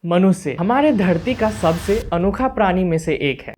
मनुष्य हमारे धरती का सबसे अनोखा प्राणी में से एक है,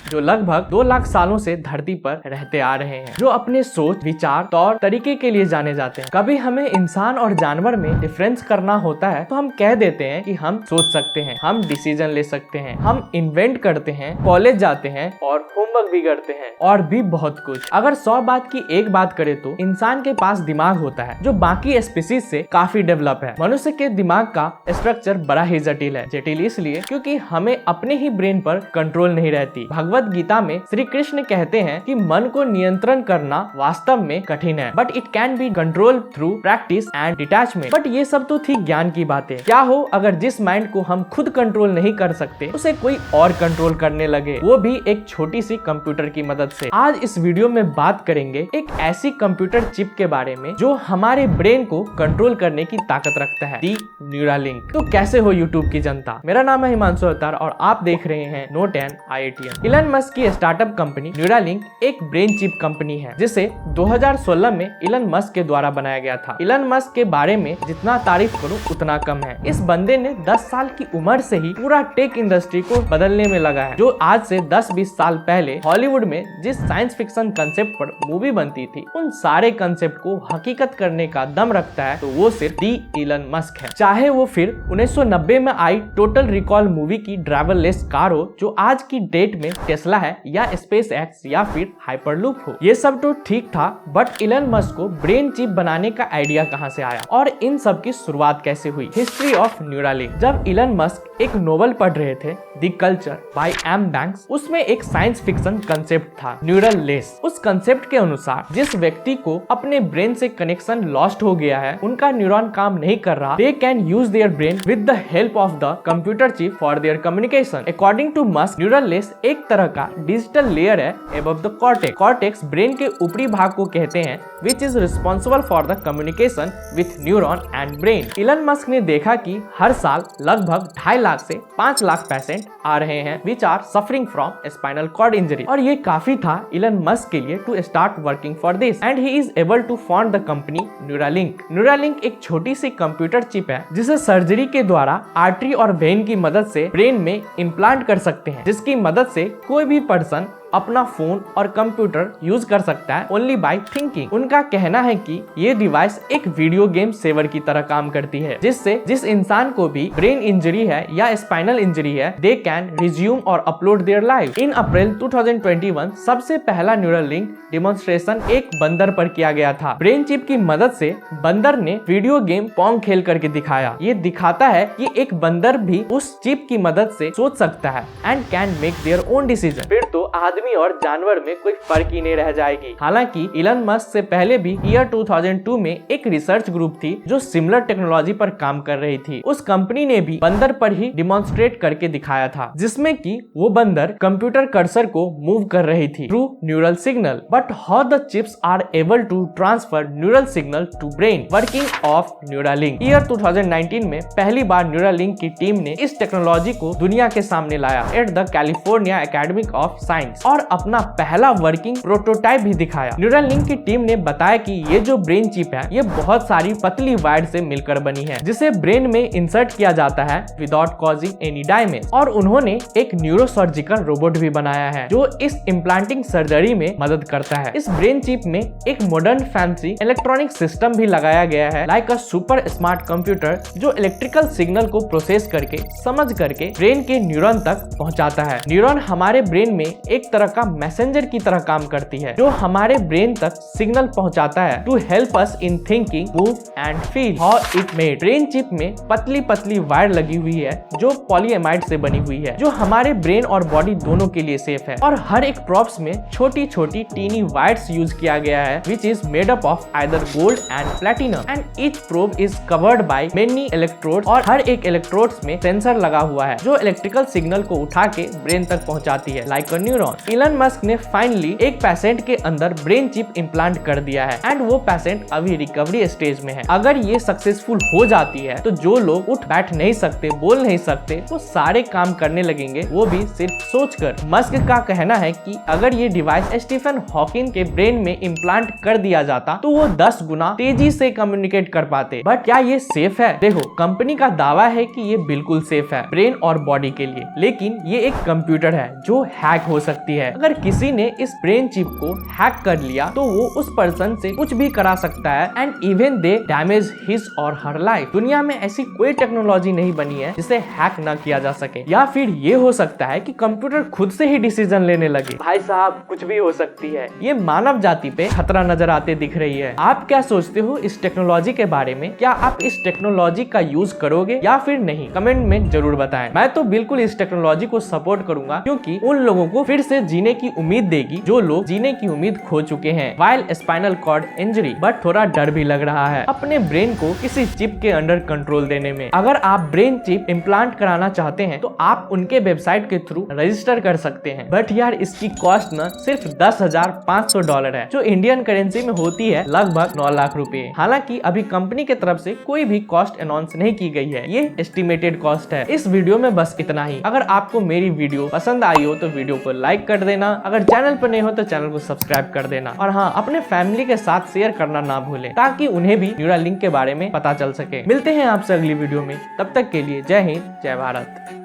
जो लगभग 2 लाख सालों से धरती पर रहते आ रहे हैं, जो अपने सोच, विचार, तौर तरीके के लिए जाने जाते हैं। कभी हमें इंसान और जानवर में डिफरेंस करना होता है तो हम कह देते हैं कि हम सोच सकते हैं, हम डिसीजन ले सकते हैं, हम इन्वेंट करते हैं, कॉलेज जाते हैं और होमवर्क भी करते हैं और भी बहुत कुछ। अगर 100 बात की एक बात करें तो इंसान के पास दिमाग होता है जो बाकी स्पीशीज से काफी डेवलप है। मनुष्य के दिमाग का स्ट्रक्चर बड़ा ही जटिल है। जटिल इसलिए क्योंकि हमें अपने ही ब्रेन पर कंट्रोल नहीं रहती। भगवत गीता में श्री कृष्ण कहते हैं कि मन को नियंत्रण करना वास्तव में कठिन है, but it can be control through practice and detachment. But ये सब तो थी ज्ञान की बातें। क्या हो अगर जिस माइंड को हम खुद कंट्रोल नहीं कर सकते उसे कोई और कंट्रोल करने लगे, वो भी एक छोटी सी कंप्यूटर की मदद से। आज इस वीडियो में बात करेंगे एक ऐसी कंप्यूटर चिप के बारे में जो हमारे ब्रेन को कंट्रोल करने की ताकत रखता है, दी न्यूरालिंक। तो कैसे हो यूट्यूब की जनता, मेरा नाम है हिमांशु अवतार और आप देख रहे हैं note and IITian। Elon Musk की स्टार्टअप कंपनी न्यूरालिंक एक ब्रेन चिप कंपनी है जिसे 2016 में इलन मस्क के द्वारा बनाया गया था। इलन मस्क के बारे में जितना तारीफ करूं उतना कम है। इस बंदे ने 10 साल की उम्र से ही पूरा टेक इंडस्ट्री को बदलने में लगा है। जो आज से 10-20 साल पहले हॉलीवुड में जिस साइंस फिक्शन कंसेप्ट पर मूवी बनती थी, उन सारे कंसेप्ट को हकीकत करने का दम रखता है तो वो सिर्फ दी इलन मस्क है। चाहे वो फिर 1990 में आई टोटल रिकॉल मूवी की ड्राइवरलेस कार हो जो आज की डेट में टेस्ला है, या स्पेस एक्स या फिर हाइपरलूप हो। ये सब तो ठीक था, बट इलन मस्क को ब्रेन चिप बनाने का आइडिया कहां से आया और इन सब की शुरुआत कैसे हुई। History of Neuralink. जब इलन मस्क एक नोवेल पढ़ रहे थे, the Culture by M Banks, उसमें एक साइंस फिक्शन कंसेप्ट था, न्यूरल लेस। उस कंसेप्ट के अनुसार जिस व्यक्ति को अपने ब्रेन से कनेक्शन लॉस्ट हो गया है, उनका न्यूरॉन काम नहीं कर रहा, they can use their brain with the help of the computer chip for their communication. According to Musk, neural lace एक तरह का डिजिटल लेयर है above the cortex. Cortex brain के ऊपरी भाग को कहते हैं, which is responsible for the communication with neuron and brain. Elon Musk ने देखा कि हर साल लगभग 2.5 लाख से 5 लाख पेशेंट आ रहे हैं which are suffering from spinal cord injury, और ये काफी था इलन मस्क के लिए to start working for this and he is able to found the company Neuralink. Neuralink एक छोटी सी कंप्यूटर चिप है जिसे सर्जरी के द्वारा आर्टरी और वेन की मदद से ब्रेन में इम्प्लांट कर सकते हैं, जिसकी मदद से कोई भी पर्सन अपना फोन और कंप्यूटर यूज कर सकता है ओनली बाय थिंकिंग। उनका कहना है कि ये डिवाइस एक वीडियो गेम सेवर की तरह काम करती है, जिससे जिस इंसान को भी ब्रेन इंजरी है या स्पाइनल इंजरी है, दे कैन रिज्यूम और अपलोड देयर लाइफ। इन अप्रैल 2021 सबसे पहला न्यूरालिंक डिमोन्स्ट्रेशन एक बंदर पर किया गया था। ब्रेन चिप की मदद से बंदर ने वीडियो गेम पोंग खेल करके दिखाया। ये दिखाता है कि एक बंदर भी उस चिप की मदद से सोच सकता है and can make their own decision. फिर तो आदमी और जानवर में कोई फर्क ही नहीं रह जाएगी। हालांकि इलन मस्क से पहले भी ईयर 2002 में एक रिसर्च ग्रुप थी जो सिमिलर टेक्नोलॉजी पर काम कर रही थी। उस कंपनी ने भी बंदर पर ही डिमॉन्स्ट्रेट करके दिखाया था, जिसमें कि वो बंदर कंप्यूटर कर्सर को मूव कर रही थी through neural signal. But how the chips are able to transfer neural signal to brain, working of Neuralink. Year 2019 में पहली बार न्यूरालिंक की टीम ने इस टेक्नोलॉजी को दुनिया के सामने लाया at the California academy of science और अपना पहला वर्किंग प्रोटोटाइप भी दिखाया। न्यूरालिंक की टीम ने बताया कि ये जो ब्रेन चिप है, ये बहुत सारी पतली वायर से मिलकर बनी है, जिसे ब्रेन में इंसर्ट किया जाता है विदाउट कॉजिंग एनी डैमेज। और उन्होंने एक न्यूरोसर्जिकल रोबोट भी बनाया है जो इस इम्प्लांटिंग सर्जरी में मदद करता है। इस ब्रेन चिप में एक मॉडर्न फैंसी इलेक्ट्रॉनिक सिस्टम भी लगाया गया है, like a super smart computer, जो इलेक्ट्रिकल सिग्नल को प्रोसेस करके समझ करके ब्रेन के न्यूरॉन तक पहुंचाता है। न्यूरॉन हमारे ब्रेन में एक तरह का मैसेंजर की तरह काम करती है जो हमारे ब्रेन तक सिग्नल पहुंचाता है to help us in thinking, move and feel. How it made. Brain chip में पतली पतली वायर लगी हुई है जो पॉलीएमाइड से बनी हुई है, जो हमारे ब्रेन और बॉडी दोनों के लिए सेफ है। और हर एक प्रोब्स में छोटी छोटी टीनी वायर्स यूज किया गया है which is made up of either gold and platinum and each probe is covered by many electrodes, और हर एक इलेक्ट्रोड्स में सेंसर लगा हुआ है जो इलेक्ट्रिकल सिग्नल को उठा के ब्रेन तक पहुंचाती है, लाइक अ न्यूरॉन। इलन मस्क ने फाइनली एक पेशेंट के अंदर ब्रेन चिप इम्प्लांट कर दिया है एंड वो पेशेंट अभी रिकवरी स्टेज में है। अगर ये सक्सेसफुल हो जाती है तो जो लोग उठ बैठ नहीं सकते, बोल नहीं सकते, वो सारे काम करने लगेंगे, वो भी सिर्फ सोचकर। मस्क का कहना है कि अगर ये डिवाइस स्टीफन हॉकिंग के ब्रेन में इम्प्लांट कर दिया जाता तो वो 10 गुना तेजी से कम्युनिकेट कर पाते। बट क्या ये सेफ है? देखो, कंपनी का दावा है कि ये बिल्कुल सेफ है ब्रेन और बॉडी के लिए, लेकिन ये एक कंप्यूटर है जो हैक हो सकती है। अगर किसी ने इस ब्रेन चिप को हैक कर लिया तो वो उस पर्सन से कुछ भी करा सकता है and even they damage his और हर लाइफ। दुनिया में ऐसी कोई टेक्नोलॉजी नहीं बनी है जिसे हैक न किया जा सके। या फिर ये हो सकता है कि कंप्यूटर खुद से ही डिसीजन लेने लगे। भाई साहब, कुछ भी हो सकती है। ये मानव जाति पे खतरा नजर आते दिख रही है। आप क्या सोचते हो इस टेक्नोलॉजी के बारे में? क्या आप इस टेक्नोलॉजी का यूज करोगे या फिर नहीं? कमेंट में जरूर बताएं। मैं तो बिल्कुल इस टेक्नोलॉजी को सपोर्ट करूंगा, क्योंकि उन लोगों को फिर से जीने की उम्मीद देगी जो लोग जीने की उम्मीद खो चुके हैं while spinal cord injury. But थोड़ा डर भी लग रहा है अपने ब्रेन को किसी चिप के अंडर कंट्रोल देने में। अगर आप ब्रेन चिप इम्प्लांट कराना चाहते हैं तो आप उनके वेबसाइट के थ्रू रजिस्टर कर सकते हैं। बट यार, इसकी कॉस्ट न सिर्फ $10,500 है, जो इंडियन करेंसी में होती है लगभग 9 लाख रुपए। हालांकि अभी कंपनी की तरफ से कोई भी कॉस्ट अनाउंस नहीं की गई है, ये एस्टिमेटेड कॉस्ट है। इस वीडियो में बस इतना ही। अगर आपको मेरी वीडियो पसंद आई हो तो वीडियो को लाइक कर देना। अगर चैनल पर नहीं हो तो चैनल को सब्सक्राइब कर देना। और हाँ, अपने फैमिली के साथ शेयर करना ना भूलें, ताकि उन्हें भी न्यूरालिंक के बारे में पता चल सके। मिलते हैं आपसे अगली वीडियो में, तब तक के लिए जय हिंद, जय भारत।